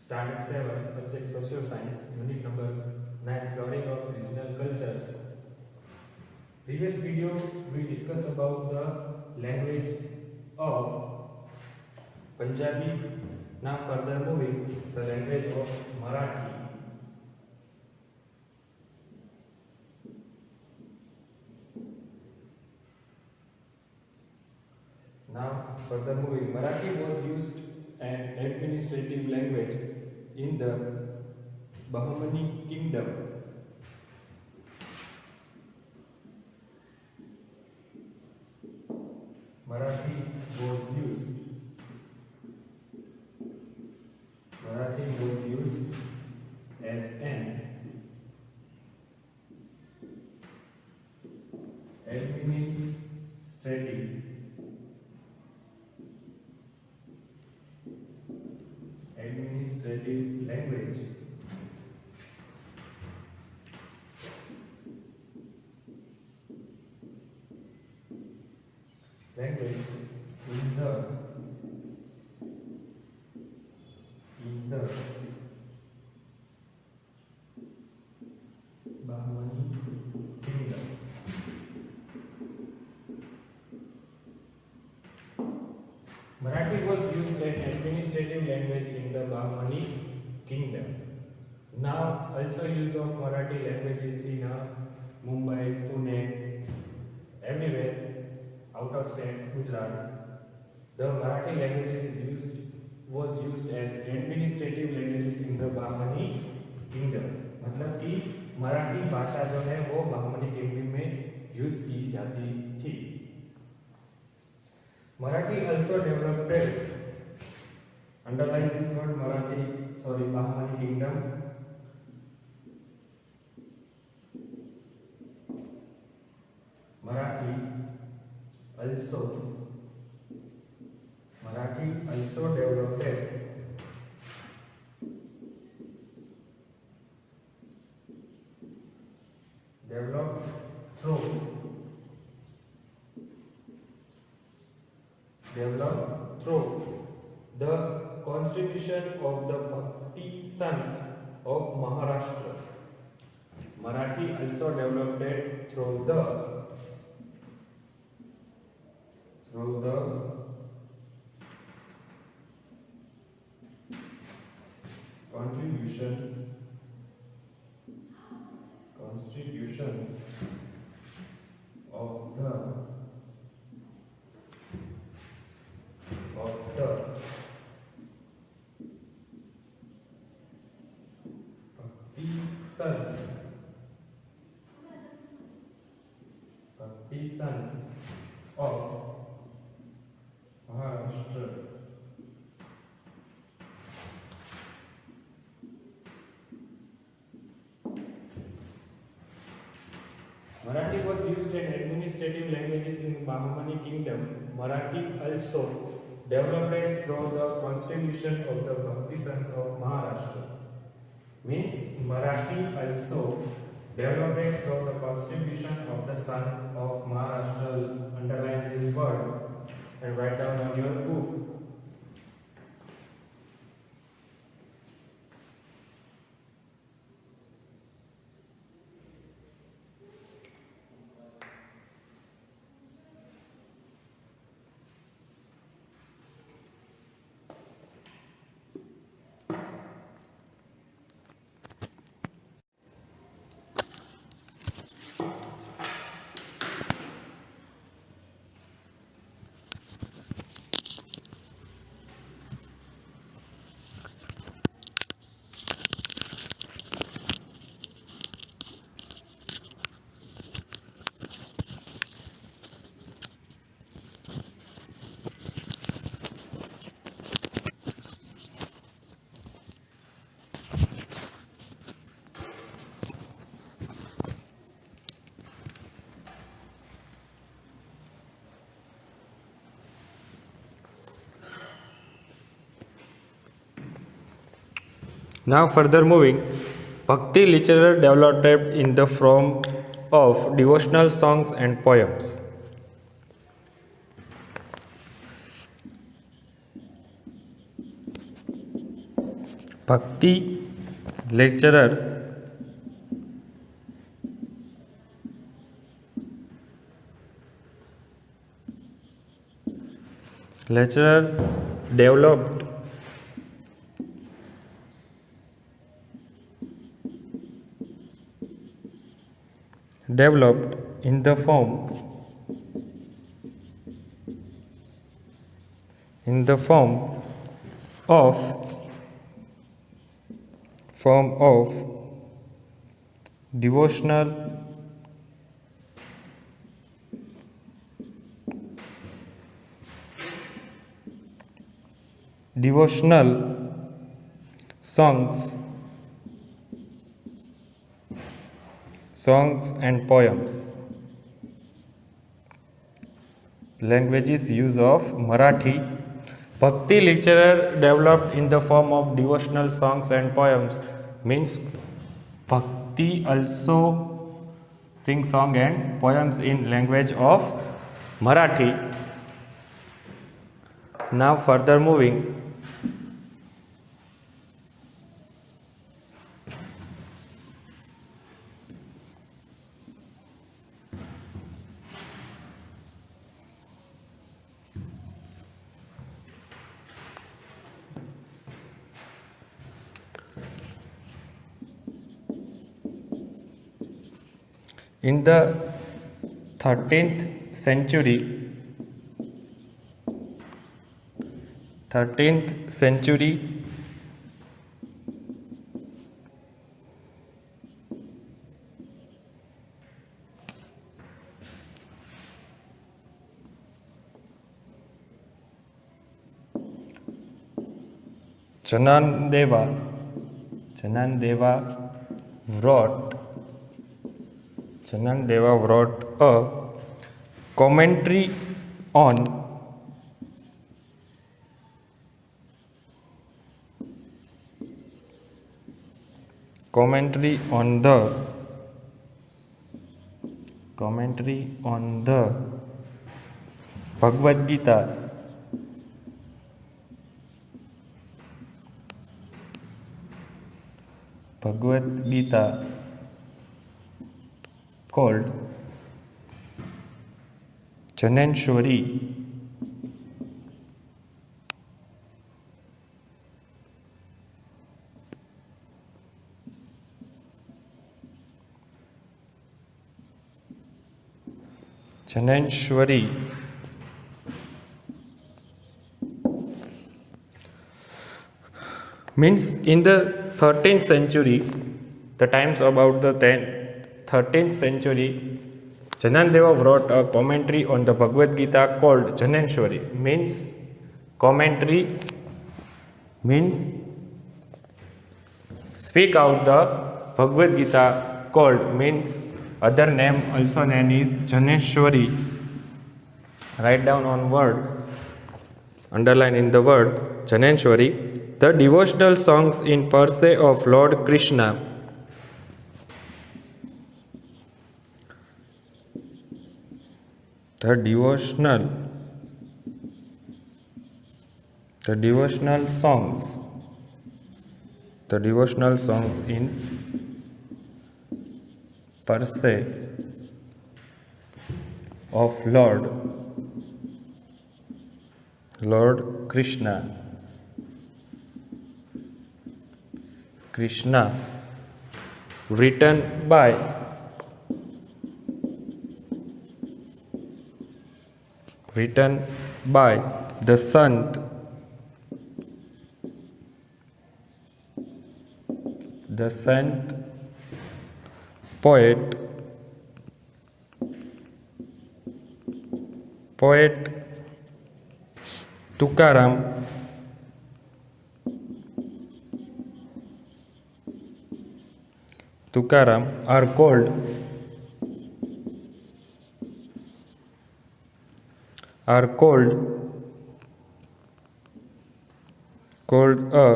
Standard 7, subject Social Science, unit number 9, Flooring of Regional Cultures. Previous video we discussed about the language of Punjabi. Now further moving the language of Marathi. Now further moving, Marathi was used an administrative language in the Bahmani Kingdom. Marathi was used as an administrative language in the Bahmani Kingdom. Marathi was used as administrative language in the Bahmani Kingdom. Now also use of Marathi languages in Mumbai, Pune, everywhere out of state, Gujarat. The Marathi languages was used as administrative languages in the Bahmani Kingdom. मतलब कि मराठी भाषा जो है वो बाहमनी kingdom में use की जाती थी. Marathi also developed, underline this word Bahmani Kingdom. Marathi also developed through the constitution of the Bhakti Sons of Maharashtra. Marathi also developed through the constitutions of the Bhakti Sons of Maharashtra. Marathi was used as administrative languages in Bahmani Kingdom. Marathi also developed through the constitution of the Bhakti Sons of Maharashtra. Means Marathi also developed through the constitution of the Son of Maharashtra. Underline this word and write down on your book. Now further moving, Bhakti literature developed in the form of devotional songs and poems. Bhakti lecturer developed in the form of devotional songs and poems. Languages use of Marathi. Bhakti literature developed in the form of devotional songs and poems means Bhakti also sing song and poems in language of Marathi. Now further moving. In the 13th century, Chanandeva wrote a commentary on the Bhagavad Gita. Called Janeshwari. Means in the 13th century, the times about the 13th century, Janandeva wrote a commentary on the Bhagavad Gita called Janeshwari. Means commentary means speak out the Bhagavad Gita called means other name also known is Janeshwari. Write down on word, underline in the word Janeshwari. The devotional songs in per se of Lord Krishna. The devotional songs in per se of Lord Krishna written by the Sant poet Tukaram are called a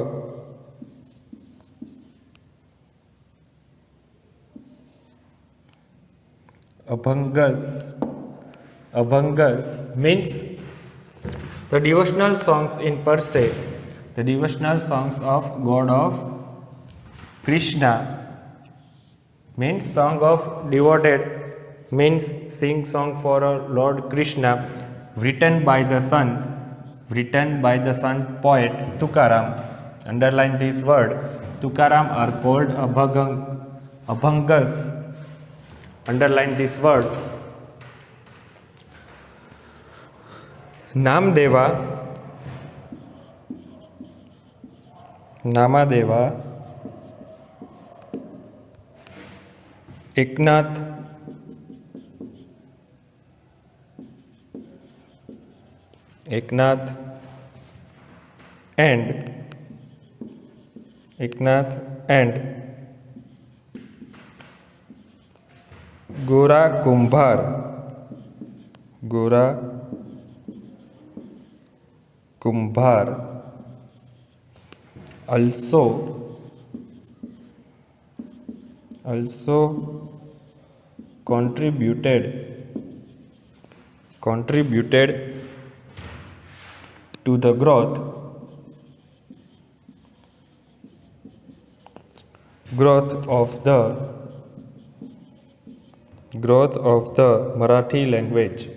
Abhangas means the devotional songs in per se The devotional songs of God of Krishna means song of devoted, means sing song for our Lord Krishna, written by the son poet Tukaram. Underline this word. Tukaram are called Abhangas. Underline this word. Namadeva, Eknath, and Gora Kumbhar also contributed to the growth of the Marathi language.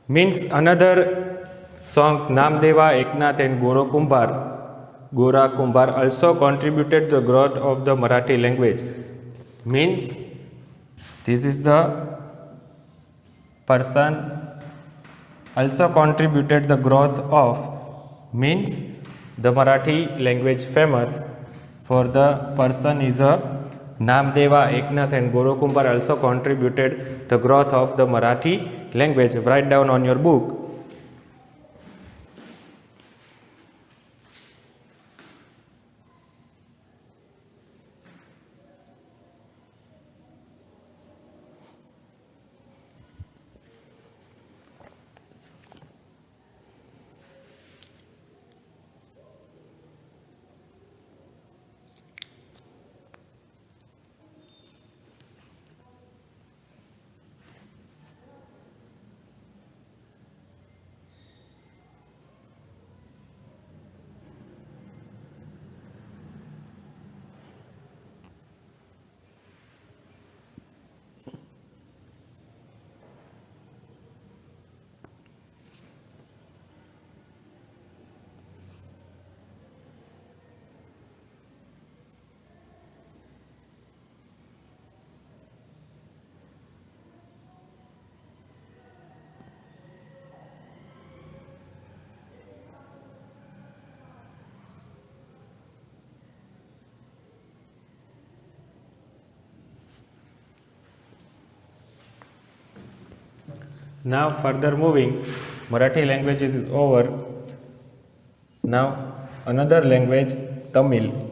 Means another song, Namadeva, Eknath and Gora Kumbhar also contributed to the growth of the Marathi language. Means this is the person also contributed the growth of, means the Marathi language famous for the person is a Namadeva, Eknath and Gora Kumbhar also contributed the growth of the Marathi language. Write down on your book. Now further moving, Marathi language is over. Now another language, Tamil.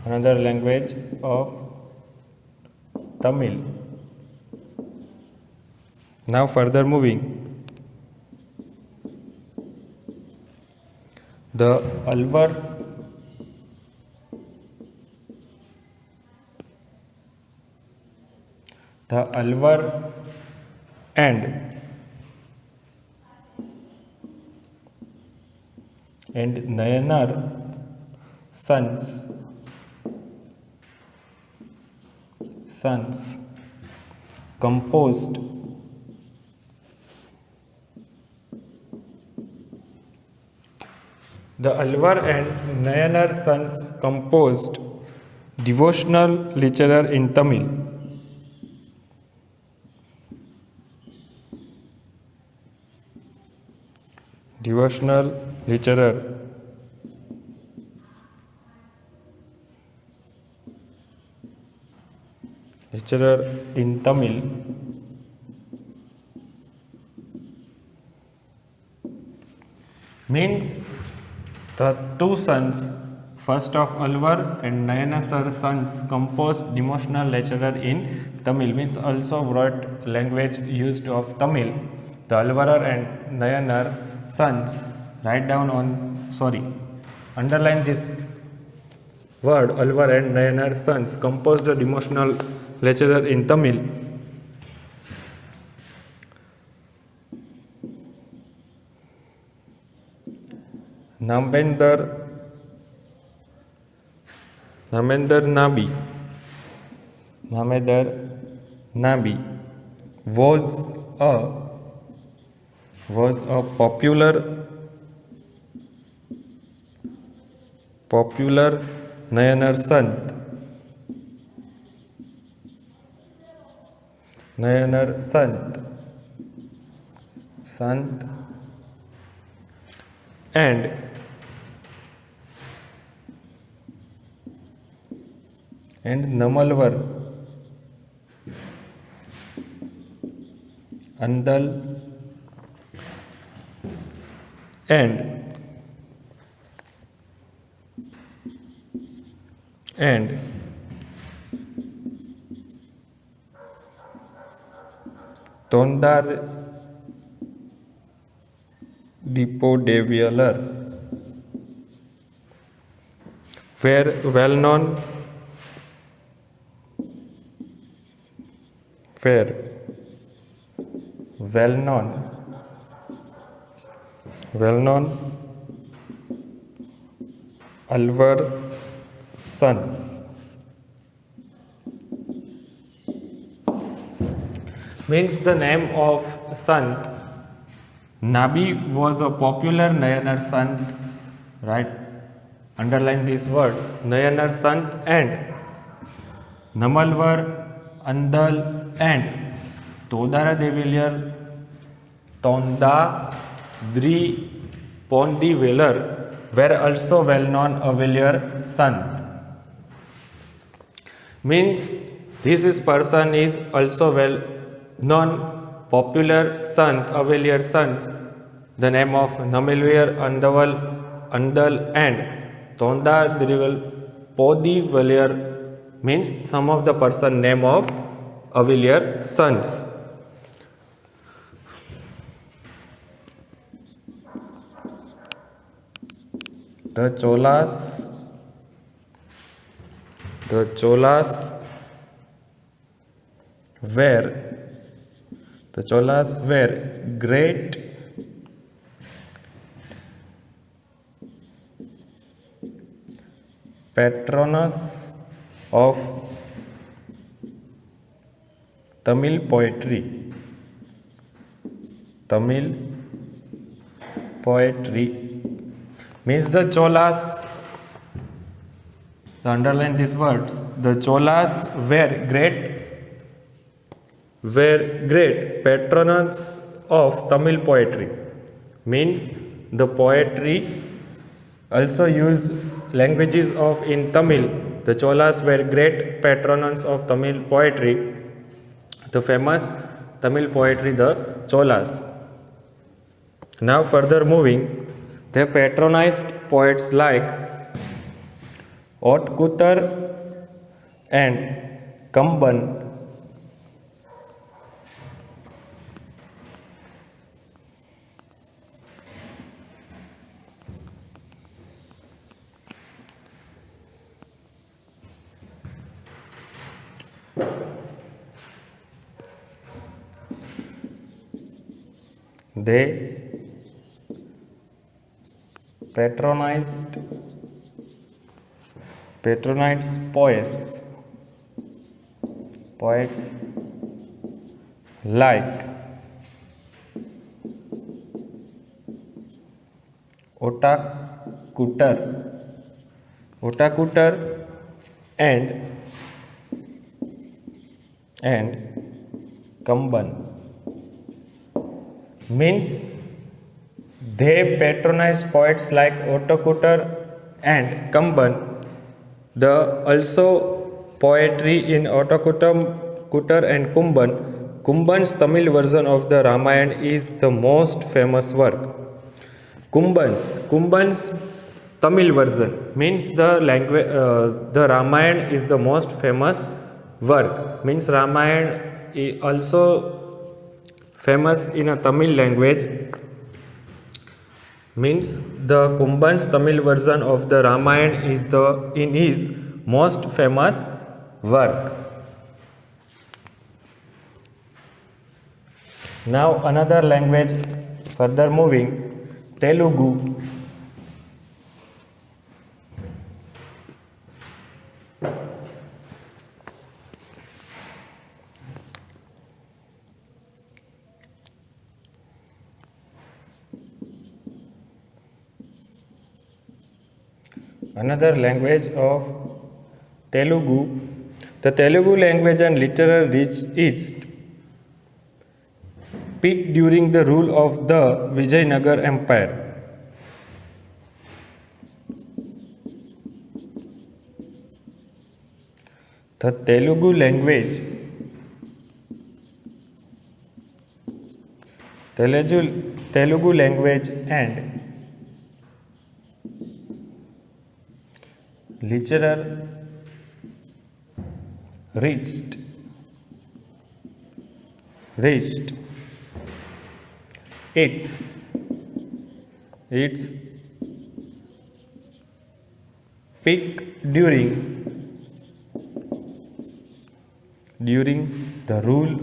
Another language of Tamil. Now further moving, the Alvar and Nayanar sons composed the Alvar and Nayanar sons composed devotional literature in Tamil. Devotional literature in Tamil means the two sons, first of Alvar and Nayanasar sons, composed devotional literature in Tamil, means also wrote language used of Tamil. The Alvarar and Nayanar sons, write down on, underline this word, Alvar and Nayanar sons, composed the devotional literature in Tamil. Namendar Nabi was a popular Nayanar Sant and Namalvar Andal and Tondar Dipodevialar were well known Alvar sons. Means the name of Sant Nabi was a popular Nayanar Sant, right? Underline this word, Nayanar Sant, and Namalvar, Andal and Todara Devillier Tondadri Pondivelar were also well-known Avillier Sant. Means this person is also well-known popular Sant, Avillier Sant. The name of Namalvar, Andal and Tondadri Pondivelar means some of the person name of Avillier sons. The Cholas were great patroness of Tamil poetry. Means the Cholas, underline these words, the Cholas were great patroness of Tamil poetry. Means the poetry also use languages of in Tamil. The Cholas were great patroness of Tamil poetry. The famous Tamil poetry, the Cholas. Now further moving, they patronized poets like Otkuttar and Kamban. They patronized poets like Otakuttar and Kamban. Means they patronize poets like Otakuttar and Kamban. The also poetry in Otakuttar and Kumban's Tamil version of the Ramayana is the most famous work. Kumbhan's Tamil version means the Ramayana is the most famous work. Means Ramayana is also famous in a Tamil language. Means the Kumbhan's Tamil version of the Ramayana is in his most famous work. Now another language, further moving, Telugu. Another language of Telugu. The Telugu language and literature reached its peak during the rule of the Vijayanagar Empire. The Telugu language and literature reached its peak during the rule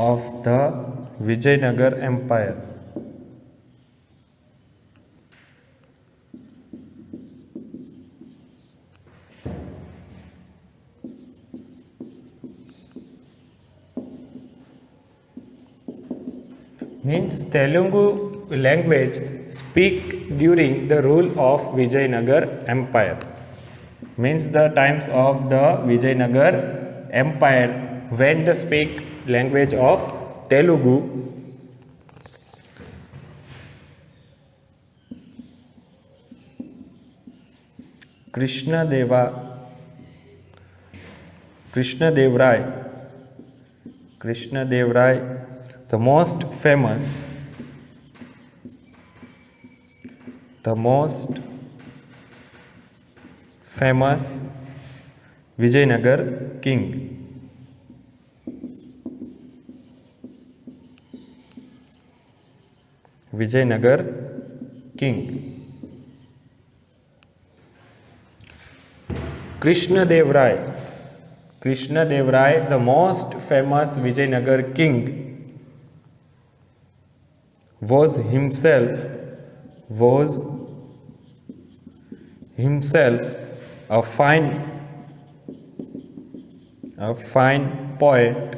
of the Vijayanagar Empire. Means Telugu language speak during the rule of Vijayanagar Empire. Means the times of the Vijayanagar Empire when the speak language of Telugu. Krishnadev Rai, the most famous Vijayanagar king. Krishnadev Rai, the most famous Vijayanagar king, was himself a fine poet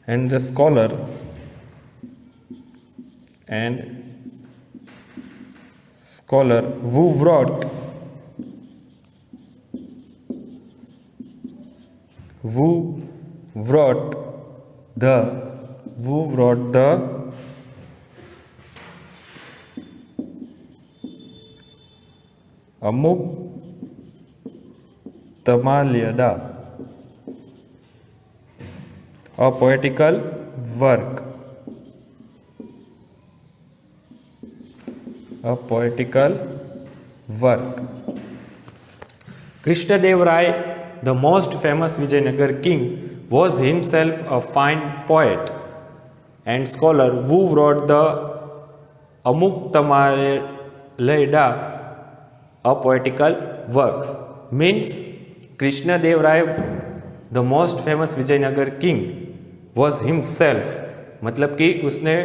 and the scholar who wrote the Amuktamaliyada, a poetical work. Krishnadev Rai, the most famous Vijayanagar king, was himself a fine poet and scholar who wrote the Amuktamaliyada, a poetical works. Means Krishnadev Rai, the most famous Vijayanagar king, was himself, मतलब कि उसने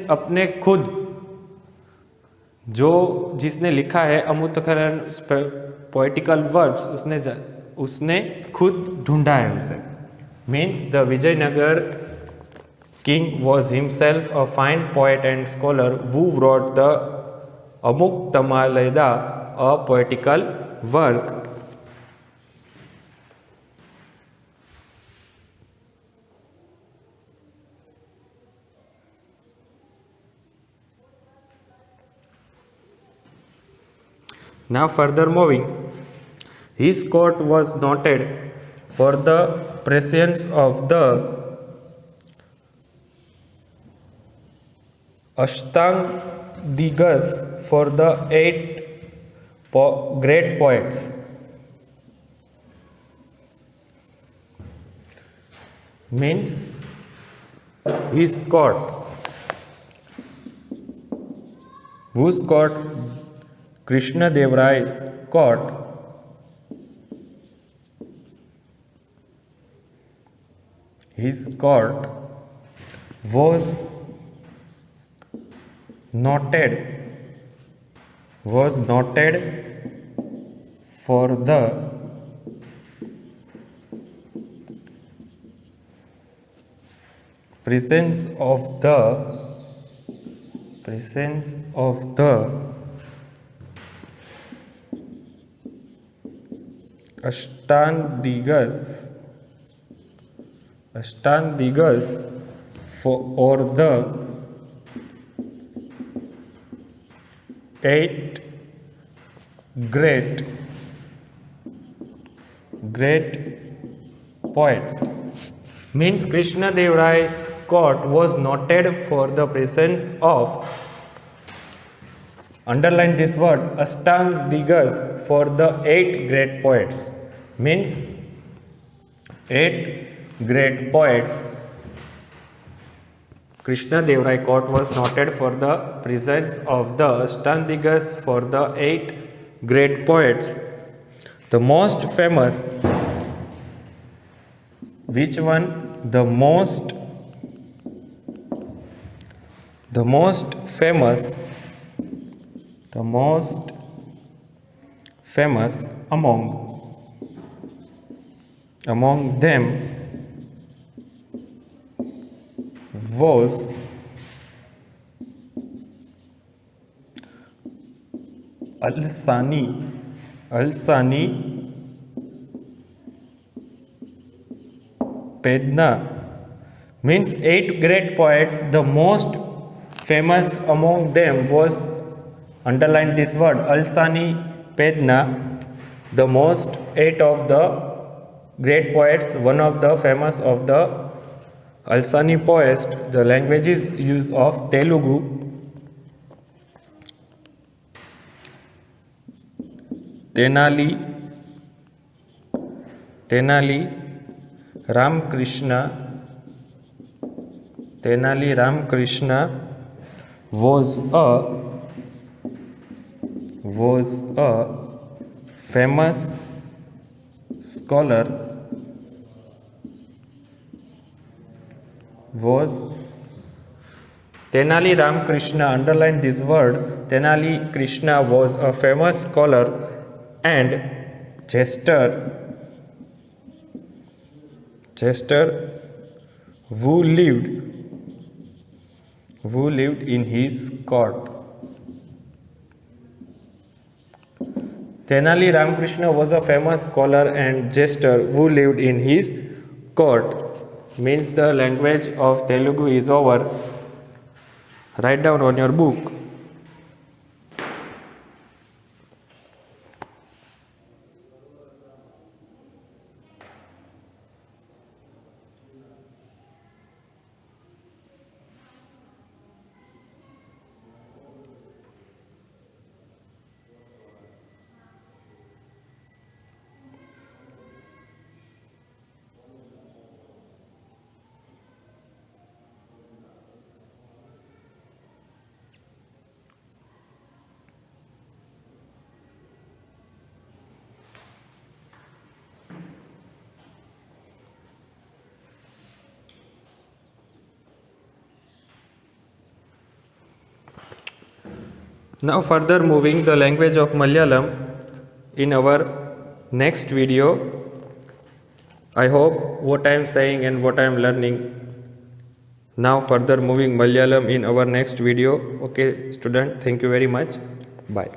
अपने खुद जो जिसने लिखा है अमूतकरण poetical works उसने खुद ढूंढा है उसे. Means the Vijayanagar king was himself a fine poet and scholar who wrote the Amuktamaliyada, a poetical work. Now further moving, His court was noted for the presence of the Ashtangdigas for the 8 great poets. Means his court. Whose court? Krishna Dev Rai's court. His court was noted for the presence of the Ashtangdigas for the 8 great poets. Means Krishna Dev Rai's court was noted for the presence of, underline this word, Ashtangdigas for the 8 great poets. Means 8 great poets. Krishna Dev Rai court was noted for the presence of the Ashtangdigas for the 8 great poets. The most famous, which one? The most famous among them was Alsani Pedna. Means 8 great poets. The most famous among them was, underline this word, Alsani Pedna. The most 8 of the great poets, one of the famous of the Alsani poets. The languages use of Telugu. Tenali Ramakrishna was a famous scholar. Tenali Ramakrishna, underline this word. Tenali Krishna was a famous scholar and jester who lived in his court. Tenali Ramakrishna was a famous scholar and jester who lived in his court. Means the language of Telugu is over. Write down on your book. Now further moving the language of Malayalam in our next video. I hope what I am saying and what I am learning. Now further moving Malayalam in our next video. Okay student, thank you very much. Bye.